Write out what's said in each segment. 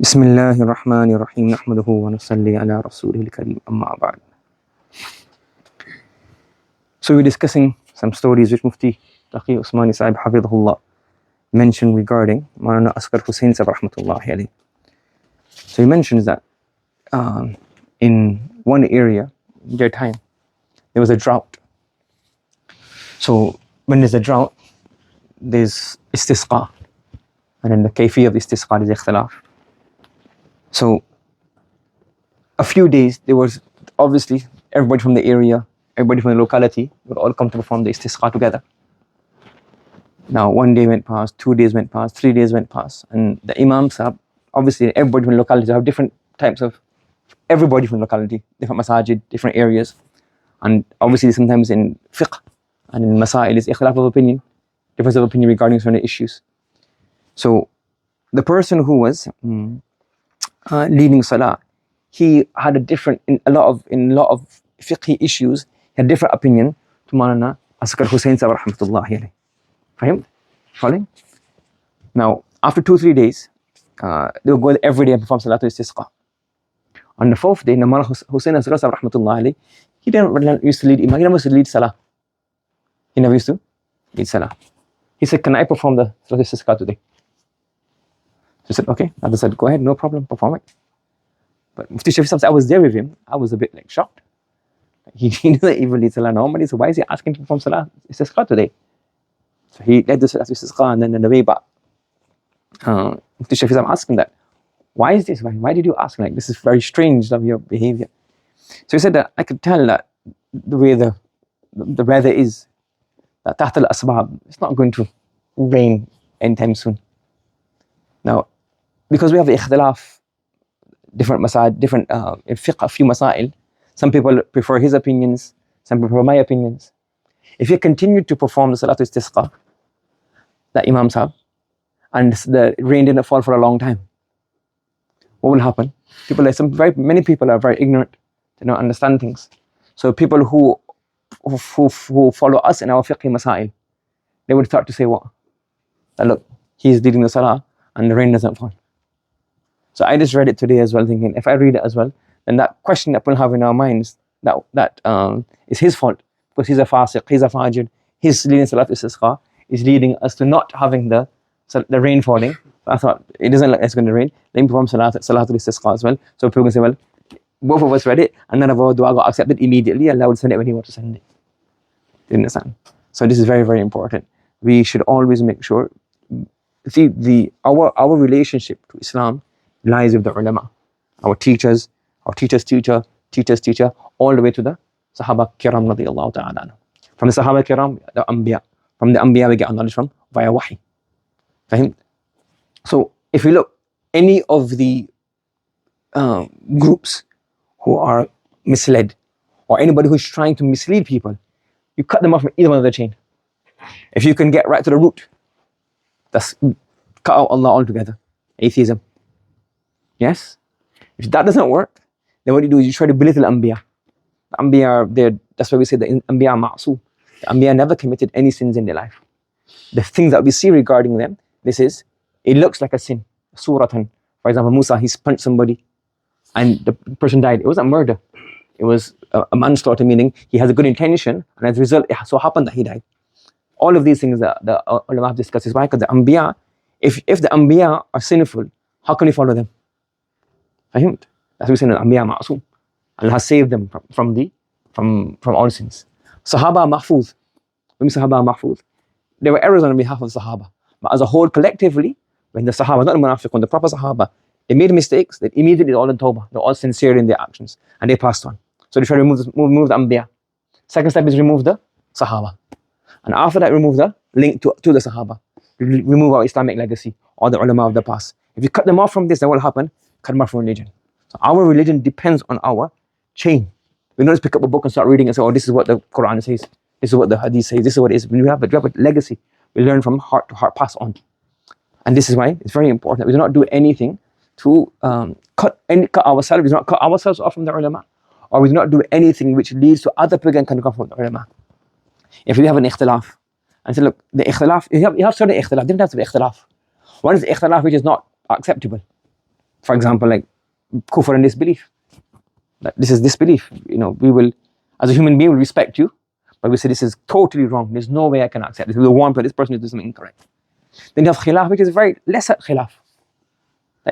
بسم الله الرحمن الرحيم نحمده ونصلي على رسوله الكريم أما بعد. So we're discussing some stories which Mufti Taqi Usmani Sahib Hafidhullah mentioned regarding Maulana Asghar Hussain Sahib Rahmatullahi alayhi. So he mentions that in one area, in their time, there was a drought. So when there's a drought, there's istisqa, and then the kayfi of istisqa is ikhtilaf. So a few days, there was obviously everybody from the area, everybody from the locality would all come to perform the istisqa together. Now 1 day went past, 2 days went past, 3 days went past, and the Imam Sahib, obviously everybody from the locality have different types of, everybody from the locality, different masajid, different areas, and obviously sometimes in fiqh and in masail is ikhtilaf of opinion, difference of opinion regarding certain issues. So the person who was leading salah, he had a different, in a lot of fiqhi issues, he had a different opinion to Maulana Asghar Hussain Sahib Rahmatullahi alayhi. Fahim? Following? Now, after 2-3 days, they would go every day and perform Salatul Istisqa. On the 4th day, Maulana Hussain Asghar Sahib Rahmatullahi alayhi, he didn't used to lead Imam, he never used to lead Salah. He never used to lead Salah. He said, can I perform the Salatul Istisqa today? He said, okay. Others said, go ahead, no problem, perform it. But Mufti Shafi said, I was there with him. I was a bit shocked. He doesn't even lead Salah normally, so why is he asking to perform Salah Istisqa today? So he led the Salah Istisqa, and then on the way back, Mufti Shafi said, I'm asking that. Why is this? Why did you ask? Like, this is very strange of your behavior. So he said that I could tell that the way the weather is, that taht al-asbab, it's not going to rain anytime soon. Now, because we have the ikhtilaf, different in fiqh, a few masail, some people prefer his opinions, some people prefer my opinions. If you continue to perform the Salatul Istisqa, that Imam Sahib, and the rain didn't fall for a long time, what will happen? Many people are very ignorant, they don't understand things. So people who follow us in our fiqh masail, they would start to say what? That look, he's leading the Salah, and the rain doesn't fall. So I just read it today as well, thinking if I read it as well, then that question that we'll have in our minds, that is his fault, because he's a fasiq, he's a fajr, his leading Salat Istisqa is leading us to not having the rain falling. So I thought, it doesn't look like it's going to rain, let me perform Salatul Istisqa as well. So people can say, well, both of us read it, and none of our dua got accepted immediately. Allah would send it when he wants to send it. You understand? So this is very, very important. We should always make sure, our relationship to Islam lies with the ulama, our teachers, our teacher's teacher, teacher's teacher, all the way to the Sahaba Kiram radiyallahu ta'ala. From the Sahaba Kiram, the Anbiya. From the Anbiya we get our knowledge from via wahi. Fahim? So if we look, any of the groups who are misled, or anybody who's trying to mislead people, you cut them off from either one of the chain. If you can get right to the root, that's cut out Allah altogether. Atheism. Yes? If that doesn't work, then what you do is you try to belittle Anbiya. The Anbiya are there, that's why we say the Anbiya ma'soom. The Anbiya never committed any sins in their life. The things that we see regarding them, it looks like a sin. Suratan. For example, Musa, he punched somebody and the person died. It wasn't murder. It was a manslaughter, meaning he has a good intention, and as a result, it so happened that he died. All of these things that the ulama have discussed is why, because the Anbiya, if the Anbiya are sinful, how can we follow them? Fahimd? That's what we say, the Anbiya ma'soom. Allah has saved them from all sins. Sahaba mahfuz. When we Sahaba mahfuz, there were errors on behalf of the Sahaba. But as a whole, collectively, when the Sahaba, not the Munafiqun, the proper Sahaba, they made mistakes, they immediately all in Tawbah. They're all sincere in their actions. And they passed on. So they try to remove the Anbiya. Second step is remove the Sahaba. And after that, remove the link to the Sahaba. Remove our Islamic legacy, or the ulama of the past. If you cut them off from this, then what will happen? Cut them off from religion. So our religion depends on our chain. We don't just pick up a book and start reading and say, oh, this is what the Quran says, this is what the Hadith says, this is what it is. We have a legacy. We learn from heart to heart, pass on. And this is why it's very important that we do not do anything to cut ourselves. We do not cut ourselves off from the ulama, or we do not do anything which leads to other people can come from the ulama. If we have an ikhtilaf, and say, look, the ikhtilaf, you have certain ikhtilaf, different types of ikhtilaf. One is the ikhtilaf which is not acceptable. For example, like kufr and disbelief. That this is disbelief. We will, as a human being, will respect you, but we say this is totally wrong. There's no way I can accept this. We will warn that this person is doing something incorrect. Then you have khilaf, which is very lesser khilaf.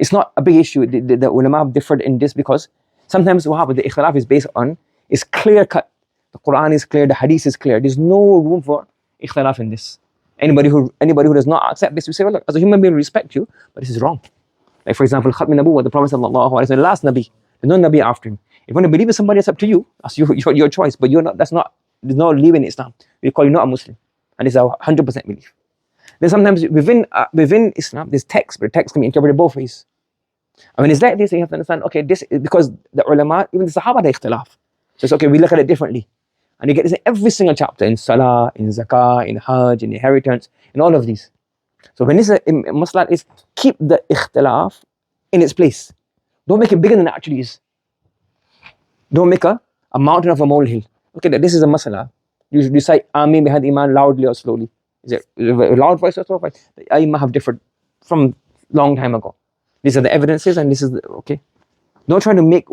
It's not a big issue. The ulama have differed in this because sometimes what happens, the ikhtilaf is based on, is clear cut. The Quran is clear, the hadith is clear. There's no room for ikhtilaf in this. Anybody who does not accept this, we say, well, look, as a human being, we respect you, but this is wrong. Like for example, Khatmi Nabuwwah, the Prophet sallallahu alaihi wasallam, the last Nabi, there's no Nabi after him. If you want to believe in somebody, it's up to you. That's your choice, but there's no leave in Islam. We call you not a Muslim. And it's a 100% belief. Then sometimes within Islam, there's text, but text can be interpreted both ways. And when it's like this, you have to understand, okay, this is because the ulama, even the Sahaba, they ikhtilaf. So it's okay, we look at it differently. And you get this in every single chapter, in Salah, in Zakah, in Hajj, in inheritance, in all of these. So when this is mas'ala, is keep the ikhtilaf in its place. Don't make it bigger than it actually is. Don't make a mountain of a molehill. Okay, this is a mas'ala. You recite Ameen bihad iman loudly or slowly. Is it a loud voice or slow voice? The Aimah have differed from long time ago. These are the evidences, and this is okay. Don't make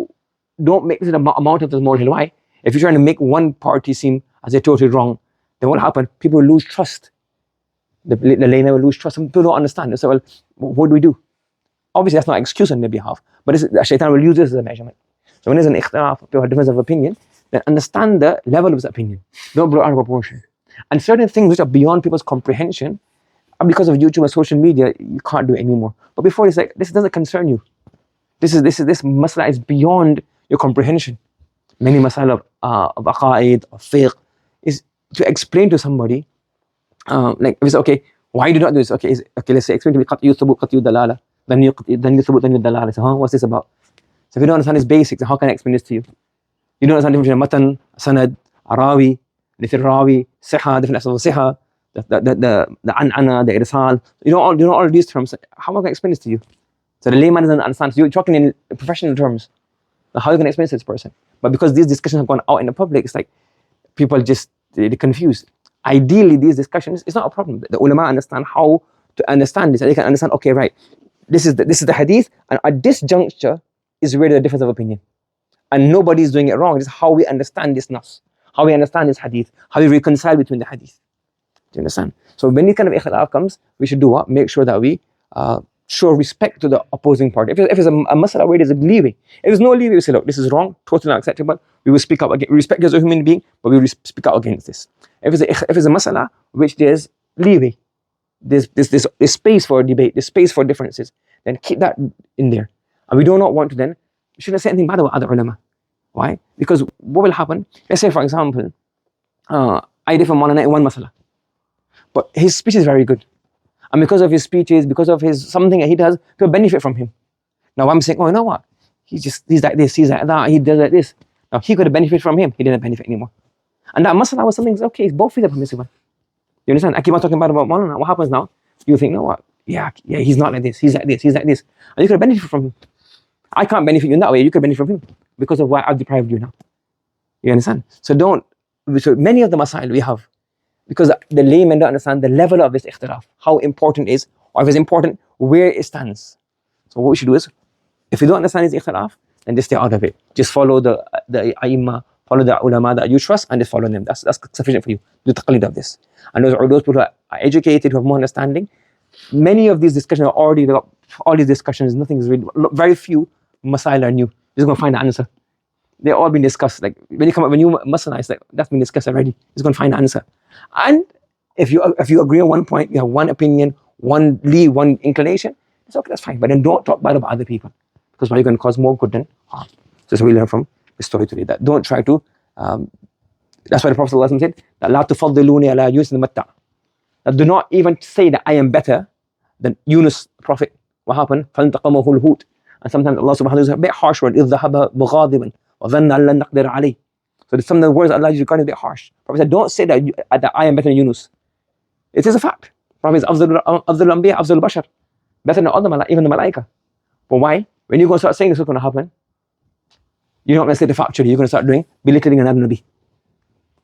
this a mountain of the molehill. Why? If you're trying to make one party seem as they're totally wrong, then what will happen? People will lose trust. The layman will lose trust. Some people don't understand. They say, well, what do we do? Obviously, that's not an excuse on their behalf, but the shaitan will use this as a measurement. So when there's an ikhtilaf, people have difference of opinion, then understand the level of his opinion. Don't blow out of proportion. And certain things which are beyond people's comprehension, because of YouTube and social media, you can't do it anymore. But before, it's like, this doesn't concern you. This masala is beyond your comprehension. Many masala of aqaid, of fiqh, is to explain to somebody, like, if it's okay, why do you not do this? Okay, let's say, explain to me, qat'yu thubut, qat'yu dalala, then you thubut, then you dalala. So, what's this about? So if you don't understand its basics, how can I explain this to you? You don't understand the difference between matan, sanad, arawi, different rawi, siha, different aspects of siha, the an'ana, the irsal. You know all these terms. How am I going to explain this to you? So the layman doesn't understand. So you're talking in professional terms. Now how are you going to explain this to this person? But because these discussions have gone out in the public, it's like people they're confused. Ideally, these discussions, it's not a problem. The ulama understand how to understand this, and they can understand, okay, right, this is the hadith, and at this juncture is really the difference of opinion. And nobody's doing it wrong. It's how we understand this nas, how we understand this hadith, how we reconcile between the hadith. Do you understand? So when this kind of ikhtilaf comes, we should do what? Make sure that we show respect to the opposing party. If it's a masala where there's a leeway, if there's no leeway, we say, look, this is wrong, totally not acceptable. We will speak up against. We respect you as a human being, but we will speak out against this. If it's a masala which there's leeway, there's space for debate, there's space for differences, then keep that in there. And we do not want to then, we shouldn't say anything bad about other ulama. Why? Because what will happen, let's say for example, I differ on one masala, but his speech is very good. And because of his speeches, because of something that he does, people benefit from him. Now I'm saying, oh, you know what? He's like this, he's like that, he does like this. Now he could have benefited from him, he didn't benefit anymore. And that masala was something, okay, both feet are permissible. You understand? I keep on talking about Maulana. What happens now? You think, you know what? Yeah, he's not like this, he's like this, he's like this. And you could have benefited from him. I can't benefit you in that way, you could benefit from him because of why I've deprived you now. You understand? So many of the masail we have, because the laymen don't understand the level of this ikhtilaf, how important it is, or if it's important, where it stands. So what we should do is, if you don't understand this ikhtilaf, then just stay out of it. Just follow the a'immah, follow the ulama that you trust, and just follow them. That's sufficient for you. Do taqlid of this. And those people who are educated, who have more understanding, many of these discussions are already, all these discussions, nothing is really, very few masail are new. You're just going to find the answer. They've all been discussed. Like when you come up with a new masala, it's like, that's been discussed already. You're just going to find the answer. And if you agree on one point, you have one opinion, one lead, one inclination, it's okay, that's fine. But then don't talk bad about other people, because why you're going to cause more good than harm. So that's what we learn from the story today. That don't try to. That's why the Prophet ﷺ said that la tufaddiluni ala Yunus al-Matta. That do not even say that I am better than Yunus, the Prophet. What happened? فَانْتَقَمَهُ الْهُوتِ. And sometimes Allah subhanahu wa ta'ala is a bit harsh word. إِذْ ذَهَبَ مُغَاضِبًا وَظَنَّ أَن لَّن نَقْدِرَ عَلَيْهِ. So some of the words Allah is regarding a bit harsh. Prophet said, don't say that I am better than Yunus. It is a fact. Prophet is Afdal al-Anbiya, Afdal al-Bashar. Better than all even the Malaika. But why? When you go start saying this, what's going to happen? You're not going to say the factually, you're going to start belittling another Nabi.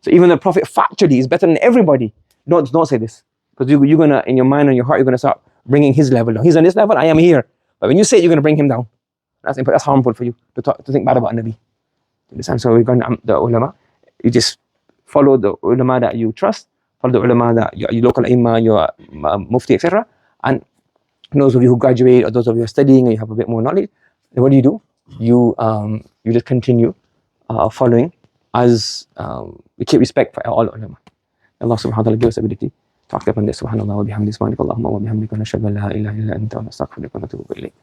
So even the Prophet factually is better than everybody. Don't say this. Because you're going to, in your mind and your heart, you're going to start bringing his level down. He's on this level, I am here. But when you say it, you're going to bring him down. That's harmful for you to think bad about Nabi. Understand? So regarding the ulama, you just follow the ulama that you trust, follow the ulama that your local imam, your mufti, etc. And those of you who graduate or those of you who are studying and you have a bit more knowledge, then what do? You just continue following as we keep respect for all ulama. Allah subhanahu wa ta'ala give us ability to act upon this. Subhanallah wa bihamdihi, subhanakallahumma wa bihamdika, nashhadu an la ilaha illa anta wa nastaghfiruka wa natubu ilayk.